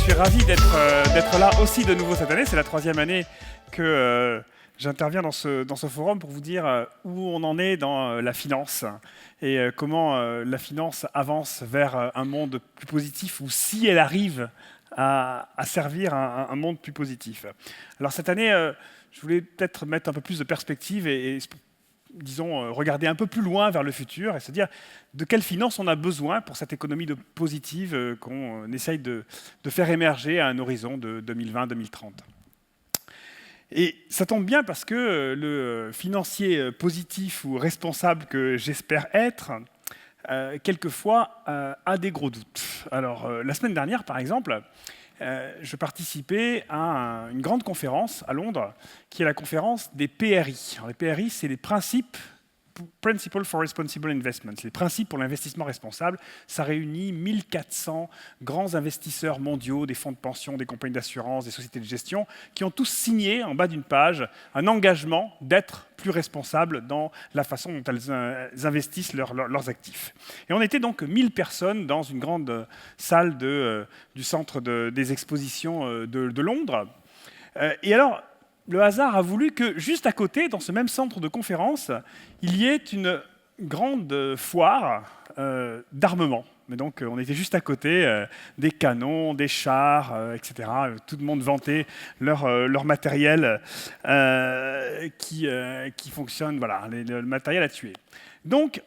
suis ravi d'être là aussi de nouveau cette année. C'est la troisième année que j'interviens dans ce forum pour vous dire où on en est dans la finance et comment la finance avance vers un monde plus positif ou si elle arrive à servir un monde plus positif. Alors cette année, je voulais peut-être mettre un peu plus de perspective et disons, regarder un peu plus loin vers le futur et se dire de quelle finance on a besoin pour cette économie positive qu'on essaye de faire émerger à un horizon de 2020-2030. Et ça tombe bien parce que le financier positif ou responsable que j'espère être, quelquefois a des gros doutes. Alors, la semaine dernière, par exemple, je participais à une grande conférence à Londres, qui est la conférence des PRI. Alors, les PRI, c'est les Principles for Responsible Investment, les principes pour l'investissement responsable. Ça réunit 1400 grands investisseurs mondiaux, des fonds de pension, des compagnies d'assurance, des sociétés de gestion, qui ont tous signé en bas d'une page un engagement d'être plus responsables dans la façon dont elles investissent leurs actifs. Et on était donc 1000 personnes dans une grande salle du centre des expositions de Londres. Et alors, le hasard a voulu que, juste à côté, dans ce même centre de conférence, il y ait une grande foire d'armement. Mais donc, on était juste à côté, des canons, des chars, etc. Tout le monde vantait leur matériel qui fonctionne, voilà, le matériel à tuer. Donc,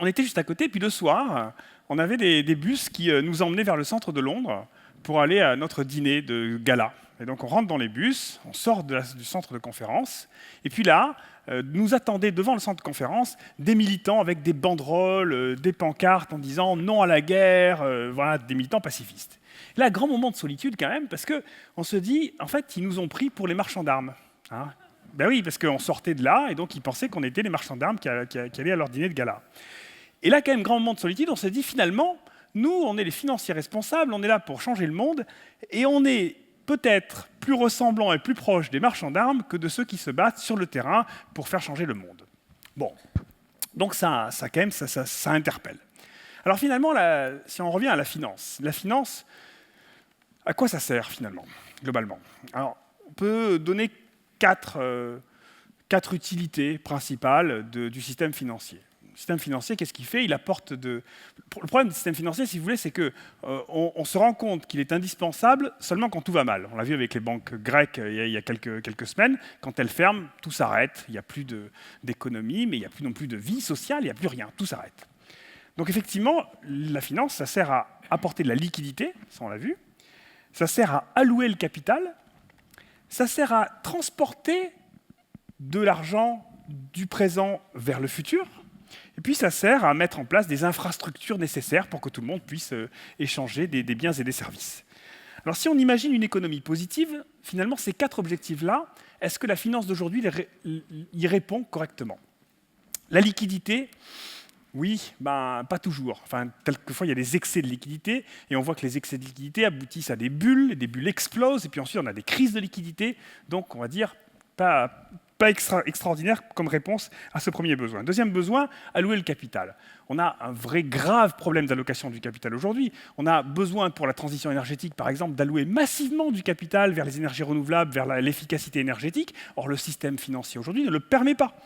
on était juste à côté, puis le soir, on avait des bus qui nous emmenaient vers le centre de Londres pour aller à notre dîner de gala. Et donc on rentre dans les bus, on sort du centre de conférence, et puis là, nous attendaient devant le centre de conférence des militants avec des banderoles, des pancartes en disant « non à la guerre », voilà, des militants pacifistes. Et là, grand moment de solitude quand même, parce qu'on se dit, en fait, ils nous ont pris pour les marchands d'armes. Hein. Ben oui, parce qu'on sortait de là, et donc ils pensaient qu'on était les marchands d'armes qui allaient à leur dîner de gala. Et là, quand même, grand moment de solitude, on se dit finalement, nous, on est les financiers responsables, on est là pour changer le monde, et on est peut-être plus ressemblant et plus proche des marchands d'armes que de ceux qui se battent sur le terrain pour faire changer le monde. Bon, donc ça quand même, ça interpelle. Alors finalement, si on revient à la finance, à quoi ça sert finalement, globalement? Alors, on peut donner quatre utilités principales du système financier. Le système financier, qu'est-ce qu'il fait? Il apporte Le problème du système financier, si vous voulez, c'est qu'on se rend compte qu'il est indispensable seulement quand tout va mal. On l'a vu avec les banques grecques il y a quelques semaines. Quand elles ferment, tout s'arrête. Il n'y a plus d'économie, mais il n'y a plus non plus de vie sociale, il n'y a plus rien. Tout s'arrête. Donc effectivement, la finance, ça sert à apporter de la liquidité, ça on l'a vu. Ça sert à allouer le capital. Ça sert à transporter de l'argent du présent vers le futur. Et puis ça sert à mettre en place des infrastructures nécessaires pour que tout le monde puisse échanger des biens et des services. Alors si on imagine une économie positive, finalement ces quatre objectifs-là, est-ce que la finance d'aujourd'hui y répond correctement? La liquidité, oui, pas toujours. Enfin, quelquefois il y a des excès de liquidité, et on voit que les excès de liquidité aboutissent à des bulles explosent, et puis ensuite on a des crises de liquidité, donc on va dire pas extraordinaire comme réponse à ce premier besoin. Deuxième besoin, allouer le capital. On a un vrai grave problème d'allocation du capital aujourd'hui. On a besoin pour la transition énergétique, par exemple, d'allouer massivement du capital vers les énergies renouvelables, vers l'efficacité énergétique. Or, le système financier aujourd'hui ne le permet pas.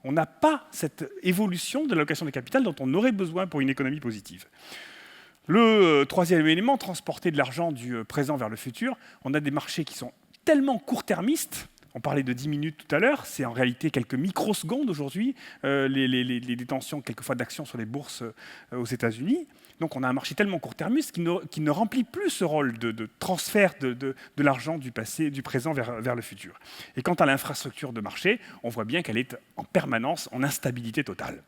On n'a pas cette évolution de l'allocation du capital dont on aurait besoin pour une économie positive. Le troisième élément, transporter de l'argent du présent vers le futur. On a des marchés qui sont tellement court-termistes. On parlait de 10 minutes tout à l'heure, c'est en réalité quelques microsecondes aujourd'hui, les détentions quelquefois d'actions sur les bourses aux États-Unis. Donc on a un marché tellement court-termiste qui ne remplit plus ce rôle de transfert de l'argent du présent vers le futur. Et quant à l'infrastructure de marché, on voit bien qu'elle est en permanence en instabilité totale.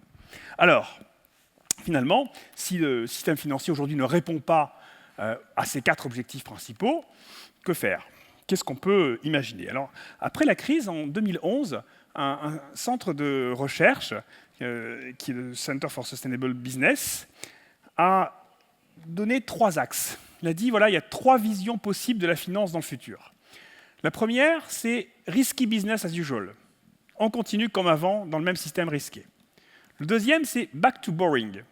Alors, finalement, si le système financier aujourd'hui ne répond pas à ces quatre objectifs principaux, que faire ? Qu'est-ce qu'on peut imaginer? Alors, après la crise, en 2011, un centre de recherche, qui est le Center for Sustainable Business, a donné 3 axes. Il a dit, voilà, il y a 3 visions possibles de la finance dans le futur. La première, c'est risky business as usual. On continue comme avant, dans le même système risqué. Le deuxième, c'est back to boring.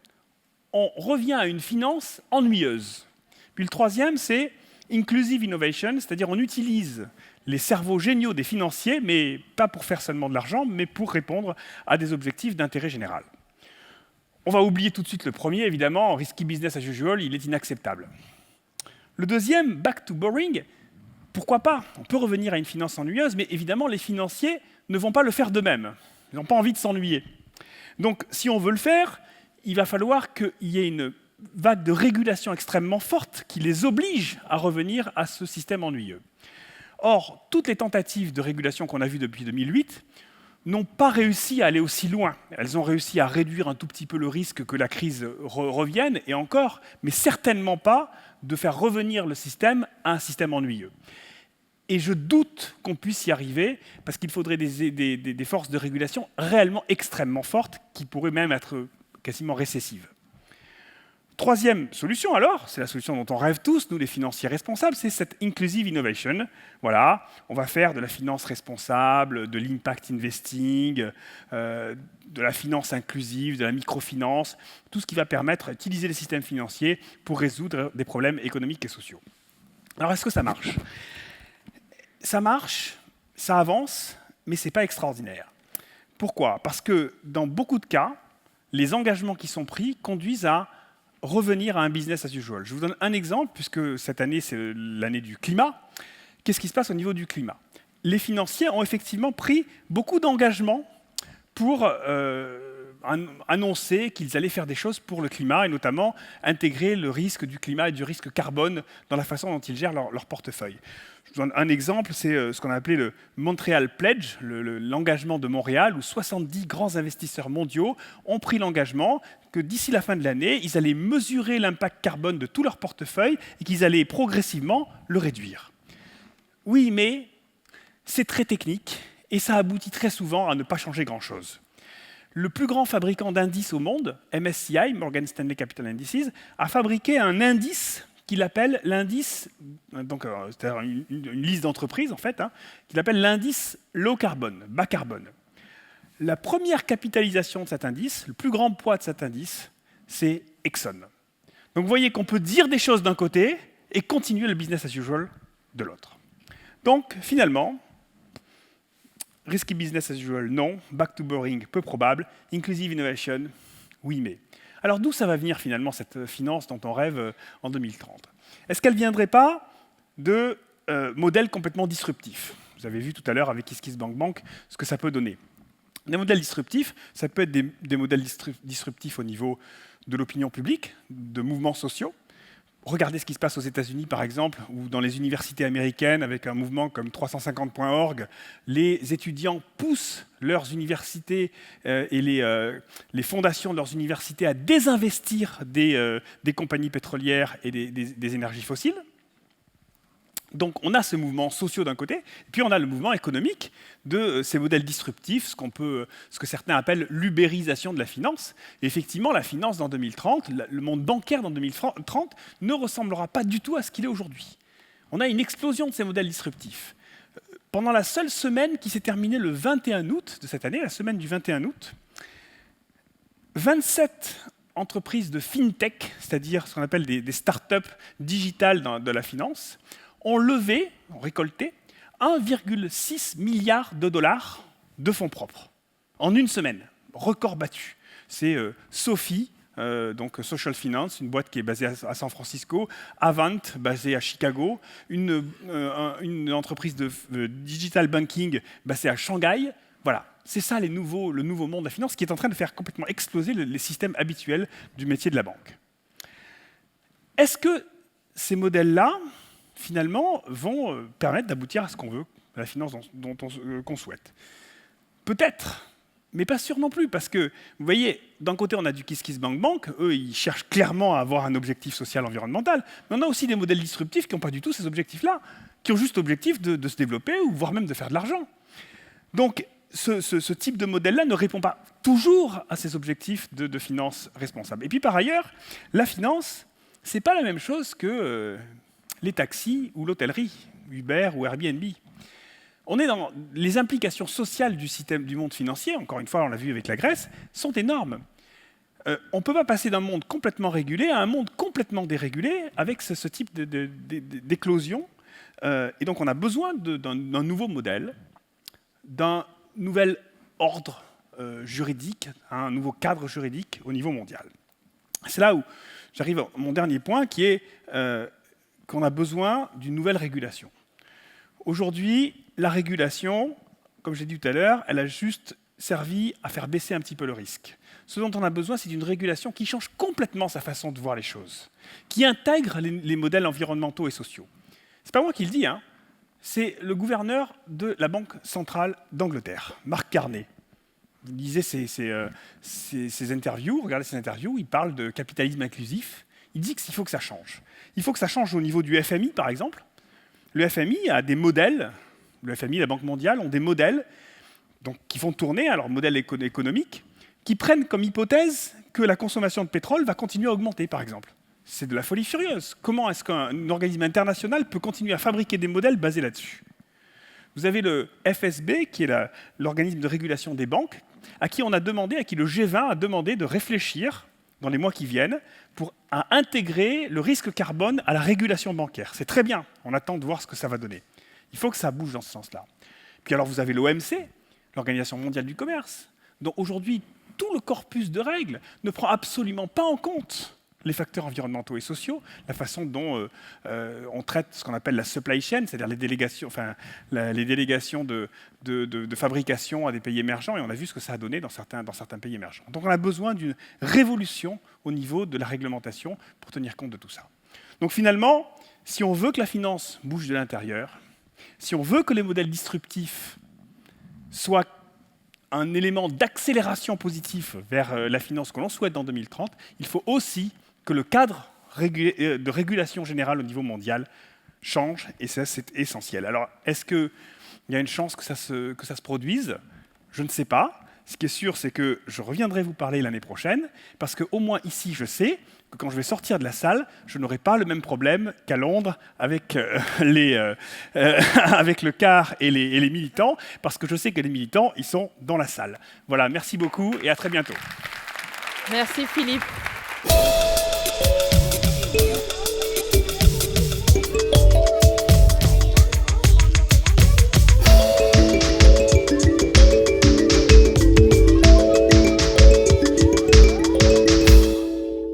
On revient à une finance ennuyeuse. Puis le troisième, c'est inclusive innovation, c'est-à-dire on utilise les cerveaux géniaux des financiers, mais pas pour faire seulement de l'argent, mais pour répondre à des objectifs d'intérêt général. On va oublier tout de suite le premier, évidemment, risky business as usual, il est inacceptable. Le deuxième, back to boring, pourquoi pas? On peut revenir à une finance ennuyeuse, mais évidemment, les financiers ne vont pas le faire d'eux-mêmes. Ils n'ont pas envie de s'ennuyer. Donc, si on veut le faire, il va falloir qu'il y ait une vague de régulation extrêmement forte qui les oblige à revenir à ce système ennuyeux. Or, toutes les tentatives de régulation qu'on a vues depuis 2008 n'ont pas réussi à aller aussi loin. Elles ont réussi à réduire un tout petit peu le risque que la crise revienne, et encore, mais certainement pas de faire revenir le système à un système ennuyeux. Et je doute qu'on puisse y arriver, parce qu'il faudrait des forces de régulation réellement extrêmement fortes, qui pourraient même être quasiment récessives. Troisième solution, alors, c'est la solution dont on rêve tous, nous les financiers responsables, c'est cette inclusive innovation. Voilà, on va faire de la finance responsable, de l'impact investing, de la finance inclusive, de la microfinance, tout ce qui va permettre d'utiliser les systèmes financiers pour résoudre des problèmes économiques et sociaux. Alors, est-ce que ça marche? Ça marche, ça avance, mais ce n'est pas extraordinaire. Pourquoi? Parce que dans beaucoup de cas, les engagements qui sont pris conduisent à revenir à un business as usual. Je vous donne un exemple, puisque cette année, c'est l'année du climat. Qu'est-ce qui se passe au niveau du climat? Les financiers ont effectivement pris beaucoup d'engagements pour annoncer qu'ils allaient faire des choses pour le climat, et notamment intégrer le risque du climat et du risque carbone dans la façon dont ils gèrent leur portefeuille. Je vous donne un exemple, c'est ce qu'on a appelé le Montreal Pledge, l'engagement de Montréal, où 70 grands investisseurs mondiaux ont pris l'engagement que d'ici la fin de l'année, ils allaient mesurer l'impact carbone de tout leur portefeuille et qu'ils allaient progressivement le réduire. Oui, mais c'est très technique et ça aboutit très souvent à ne pas changer grand-chose. Le plus grand fabricant d'indices au monde, MSCI, Morgan Stanley Capital Indices, a fabriqué un indice qu'il appelle l'indice, donc c'est-à-dire une liste d'entreprises en fait, qu'il appelle l'indice low carbone, bas carbone. La première capitalisation de cet indice, le plus grand poids de cet indice, c'est Exxon. Donc vous voyez qu'on peut dire des choses d'un côté et continuer le business as usual de l'autre. Donc finalement, risky business as usual, non. Back to boring, peu probable. Inclusive innovation, oui mais. Alors d'où ça va venir finalement cette finance dont on rêve en 2030? Est-ce qu'elle ne viendrait pas de modèles complètement disruptifs? Vous avez vu tout à l'heure avec KissKissBankBank ce que ça peut donner. Des modèles disruptifs, ça peut être des modèles disruptifs au niveau de l'opinion publique, de mouvements sociaux. Regardez ce qui se passe aux États-Unis, par exemple, ou dans les universités américaines, avec un mouvement comme 350.org, les étudiants poussent leurs universités et les fondations de leurs universités à désinvestir des compagnies pétrolières et des énergies fossiles. Donc on a ce mouvement social d'un côté, puis on a le mouvement économique de ces modèles disruptifs, ce que certains appellent l'ubérisation de la finance. Et effectivement, la finance dans 2030, le monde bancaire dans 2030 ne ressemblera pas du tout à ce qu'il est aujourd'hui. On a une explosion de ces modèles disruptifs. Pendant la seule semaine qui s'est terminée le 21 août de cette année, la semaine du 21 août, 27 entreprises de fintech, c'est-à-dire ce qu'on appelle des startups digitales de la finance, ont récolté 1,6 milliard de dollars de fonds propres en une semaine, record battu. C'est Sophie, donc Social Finance, une boîte qui est basée à San Francisco, Avant, basée à Chicago, une entreprise de digital banking basée à Shanghai. Voilà, c'est ça le nouveau monde de la finance qui est en train de faire complètement exploser les systèmes habituels du métier de la banque. Est-ce que ces modèles-là, finalement, vont permettre d'aboutir à ce qu'on veut, à la finance qu'on souhaite? Peut-être, mais pas sûr non plus, parce que, vous voyez, d'un côté, on a du KissKissBankBank, eux, ils cherchent clairement à avoir un objectif social environnemental, mais on a aussi des modèles disruptifs qui n'ont pas du tout ces objectifs-là, qui ont juste l'objectif de se développer, ou voire même de faire de l'argent. Donc, ce type de modèle-là ne répond pas toujours à ces objectifs de finance responsable. Et puis, par ailleurs, la finance, c'est pas la même chose que les taxis ou l'hôtellerie, Uber ou Airbnb. On est dans les implications sociales du monde financier, encore une fois, on l'a vu avec la Grèce, sont énormes. on ne peut pas passer d'un monde complètement régulé à un monde complètement dérégulé avec ce type d'éclosion. Et donc on a besoin d'un nouveau modèle, d'un nouvel ordre juridique, un nouveau cadre juridique au niveau mondial. C'est là où j'arrive à mon dernier point, qui est qu'on a besoin d'une nouvelle régulation. Aujourd'hui, la régulation, comme j'ai dit tout à l'heure, elle a juste servi à faire baisser un petit peu le risque. Ce dont on a besoin, c'est d'une régulation qui change complètement sa façon de voir les choses, qui intègre les modèles environnementaux et sociaux. C'est pas moi qui le dis, hein. C'est le gouverneur de la Banque centrale d'Angleterre, Mark Carney. Vous lisez ses interviews, regardez ses interviews, il parle de capitalisme inclusif. Il dit qu'il faut que ça change. Il faut que ça change au niveau du FMI, par exemple. Le FMI a des modèles, le FMI et la Banque mondiale ont des modèles donc, qui font tourner, alors modèles économiques, qui prennent comme hypothèse que la consommation de pétrole va continuer à augmenter, par exemple. C'est de la folie furieuse. Comment est-ce qu'un organisme international peut continuer à fabriquer des modèles basés là-dessus? Vous avez le FSB, qui est l'organisme de régulation des banques, à qui on a demandé, à qui le G20 a demandé de réfléchir dans les mois qui viennent pour intégrer le risque carbone à la régulation bancaire. C'est très bien, on attend de voir ce que ça va donner. Il faut que ça bouge dans ce sens-là. Puis alors vous avez l'OMC, l'Organisation mondiale du commerce, dont aujourd'hui tout le corpus de règles ne prend absolument pas en compte les facteurs environnementaux et sociaux, la façon dont on traite ce qu'on appelle la supply chain, c'est-à-dire les délégations, de fabrication à des pays émergents, et on a vu ce que ça a donné dans certains pays émergents. Donc on a besoin d'une révolution au niveau de la réglementation pour tenir compte de tout ça. Donc finalement, si on veut que la finance bouge de l'intérieur, si on veut que les modèles disruptifs soient un élément d'accélération positif vers la finance que l'on souhaite dans 2030, il faut aussi que le cadre de régulation générale au niveau mondial change, et ça, c'est essentiel. Alors, est-ce qu'il y a une chance que ça se produise? Je ne sais pas. Ce qui est sûr, c'est que je reviendrai vous parler l'année prochaine, parce qu'au moins ici, je sais que quand je vais sortir de la salle, je n'aurai pas le même problème qu'à Londres avec, avec le CAR et les militants, parce que je sais que les militants, ils sont dans la salle. Voilà, merci beaucoup et à très bientôt. Merci Philippe.